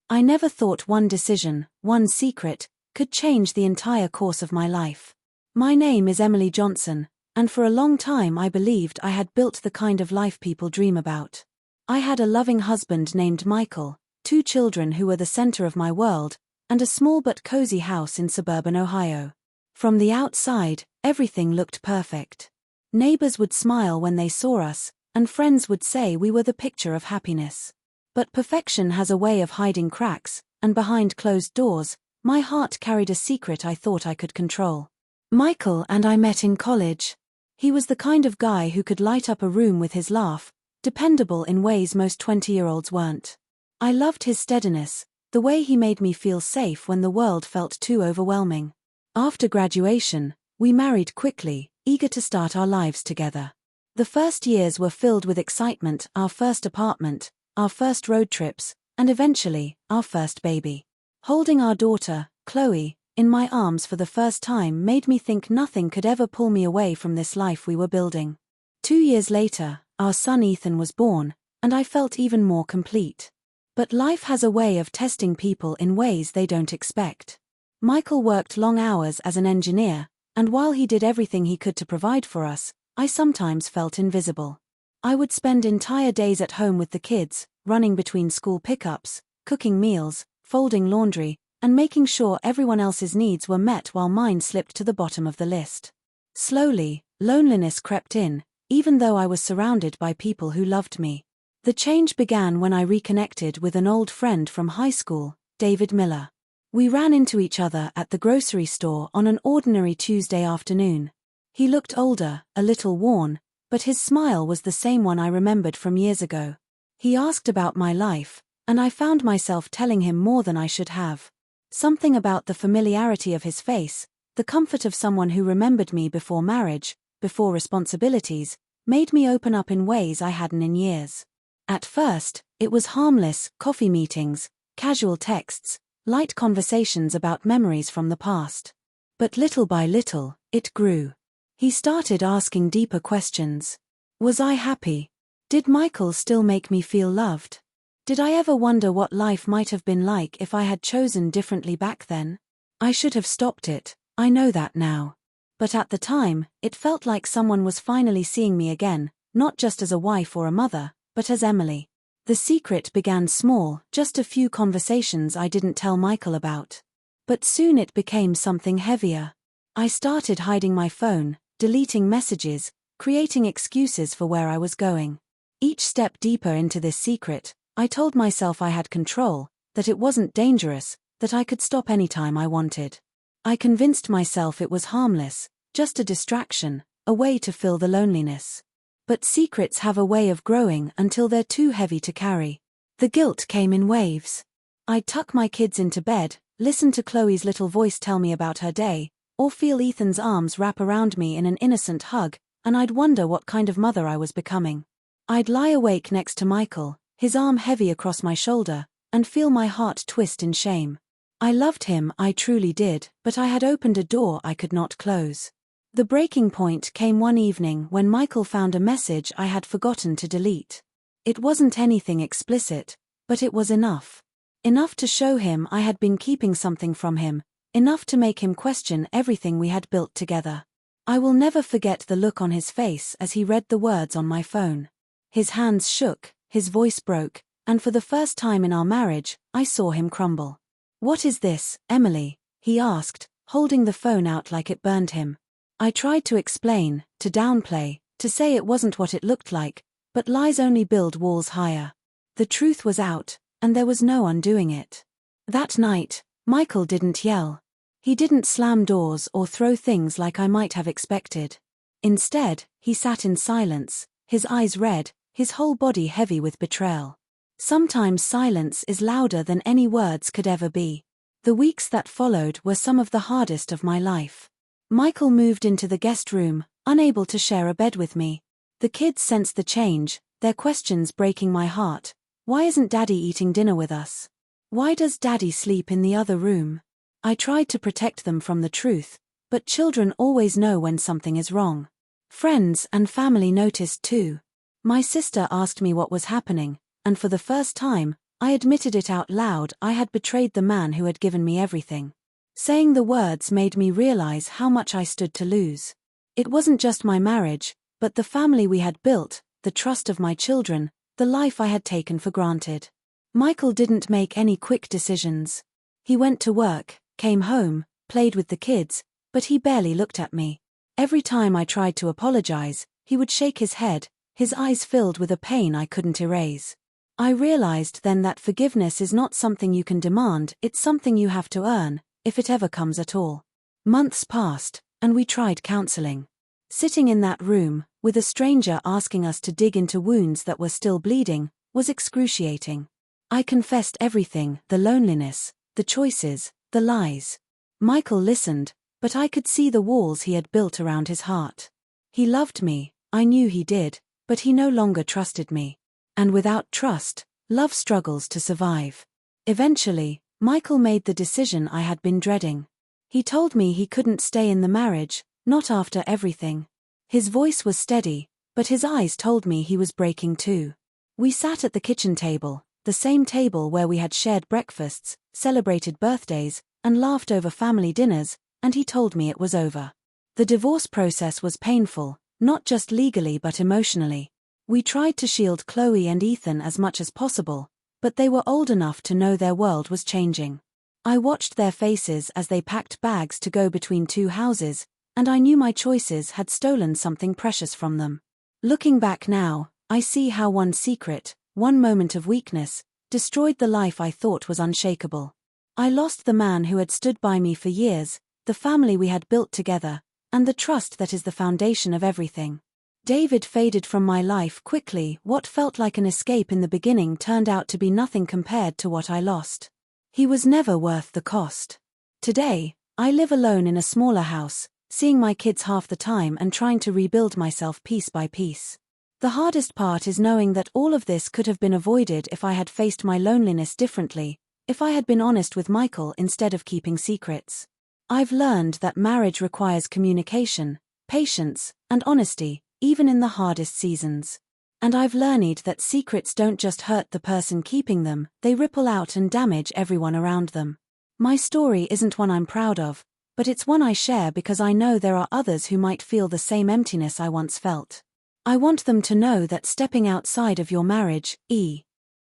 I never thought one decision, one secret, could change the entire course of my life. My name is Emily Johnson, and for a long time I believed I had built the kind of life people dream about. I had a loving husband named Michael, 2 children who were the center of my world, and a small but cozy house in suburban Ohio. From the outside, everything looked perfect. Neighbors would smile when they saw us, and friends would say we were the picture of happiness. But perfection has a way of hiding cracks, and behind closed doors, my heart carried a secret I thought I could control. Michael and I met in college. He was the kind of guy who could light up a room with his laugh, dependable in ways most 20-year-olds weren't. I loved his steadiness, the way he made me feel safe when the world felt too overwhelming. After graduation, we married quickly, eager to start our lives together. The first years were filled with excitement, our first apartment, our first road trips, and eventually, our first baby. Holding our daughter, Chloe, in my arms for the first time made me think nothing could ever pull me away from this life we were building. 2 years later, our son Ethan was born, and I felt even more complete. But life has a way of testing people in ways they don't expect. Michael worked long hours as an engineer, and while he did everything he could to provide for us, I sometimes felt invisible. I would spend entire days at home with the kids, running between school pickups, cooking meals, folding laundry, and making sure everyone else's needs were met while mine slipped to the bottom of the list. Slowly, loneliness crept in, even though I was surrounded by people who loved me. The change began when I reconnected with an old friend from high school, David Miller. We ran into each other at the grocery store on an ordinary Tuesday afternoon. He looked older, a little worn, but his smile was the same one I remembered from years ago. He asked about my life, and I found myself telling him more than I should have. Something about the familiarity of his face, the comfort of someone who remembered me before marriage, before responsibilities, made me open up in ways I hadn't in years. At first, it was harmless, coffee meetings, casual texts, light conversations about memories from the past. But little by little, it grew. He started asking deeper questions. Was I happy? Did Michael still make me feel loved? Did I ever wonder what life might have been like if I had chosen differently back then? I should have stopped it, I know that now. But at the time, it felt like someone was finally seeing me again, not just as a wife or a mother, but as Emily. The secret began small, just a few conversations I didn't tell Michael about. But soon it became something heavier. I started hiding my phone, deleting messages, creating excuses for where I was going. Each step deeper into this secret, I told myself I had control, that it wasn't dangerous, that I could stop anytime I wanted. I convinced myself it was harmless, just a distraction, a way to fill the loneliness. But secrets have a way of growing until they're too heavy to carry. The guilt came in waves. I'd tuck my kids into bed, listen to Chloe's little voice tell me about her day, or feel Ethan's arms wrap around me in an innocent hug, and I'd wonder what kind of mother I was becoming. I'd lie awake next to Michael, his arm heavy across my shoulder, and feel my heart twist in shame. I loved him, I truly did, but I had opened a door I could not close. The breaking point came one evening when Michael found a message I had forgotten to delete. It wasn't anything explicit, but it was enough. Enough to show him I had been keeping something from him, enough to make him question everything we had built together. I will never forget the look on his face as he read the words on my phone. His hands shook, his voice broke, and for the first time in our marriage, I saw him crumble. "What is this, Emily?" he asked, holding the phone out like it burned him. I tried to explain, to downplay, to say it wasn't what it looked like, but lies only build walls higher. The truth was out, and there was no undoing it. That night, Michael didn't yell. He didn't slam doors or throw things like I might have expected. Instead, he sat in silence, his eyes red, his whole body heavy with betrayal. Sometimes silence is louder than any words could ever be. The weeks that followed were some of the hardest of my life. Michael moved into the guest room, unable to share a bed with me. The kids sensed the change, their questions breaking my heart. Why isn't Daddy eating dinner with us? Why does Daddy sleep in the other room? I tried to protect them from the truth, but children always know when something is wrong. Friends and family noticed too. My sister asked me what was happening, and for the first time, I admitted it out loud. I had betrayed the man who had given me everything. Saying the words made me realize how much I stood to lose. It wasn't just my marriage, but the family we had built, the trust of my children, the life I had taken for granted. Michael didn't make any quick decisions. He went to work, came home, played with the kids, but he barely looked at me. Every time I tried to apologize, he would shake his head, his eyes filled with a pain I couldn't erase. I realized then that forgiveness is not something you can demand, it's something you have to earn, if it ever comes at all. Months passed, and we tried counseling. Sitting in that room, with a stranger asking us to dig into wounds that were still bleeding, was excruciating. I confessed everything, the loneliness, the choices, the lies. Michael listened, but I could see the walls he had built around his heart. He loved me, I knew he did, but he no longer trusted me. And without trust, love struggles to survive. Eventually, Michael made the decision I had been dreading. He told me he couldn't stay in the marriage, not after everything. His voice was steady, but his eyes told me he was breaking too. We sat at the kitchen table, the same table where we had shared breakfasts, celebrated birthdays, and laughed over family dinners, and he told me it was over. The divorce process was painful, not just legally but emotionally. We tried to shield Chloe and Ethan as much as possible, but they were old enough to know their world was changing. I watched their faces as they packed bags to go between two houses, and I knew my choices had stolen something precious from them. Looking back now, I see how one secret, one moment of weakness, destroyed the life I thought was unshakable. I lost the man who had stood by me for years, the family we had built together, and the trust that is the foundation of everything. David faded from my life quickly. What felt like an escape in the beginning turned out to be nothing compared to what I lost. He was never worth the cost. Today, I live alone in a smaller house, seeing my kids half the time and trying to rebuild myself piece by piece. The hardest part is knowing that all of this could have been avoided if I had faced my loneliness differently, if I had been honest with Michael instead of keeping secrets. I've learned that marriage requires communication, patience, and honesty, even in the hardest seasons. And I've learned that secrets don't just hurt the person keeping them, they ripple out and damage everyone around them. My story isn't one I'm proud of, but it's one I share because I know there are others who might feel the same emptiness I once felt. I want them to know that stepping outside of your marriage,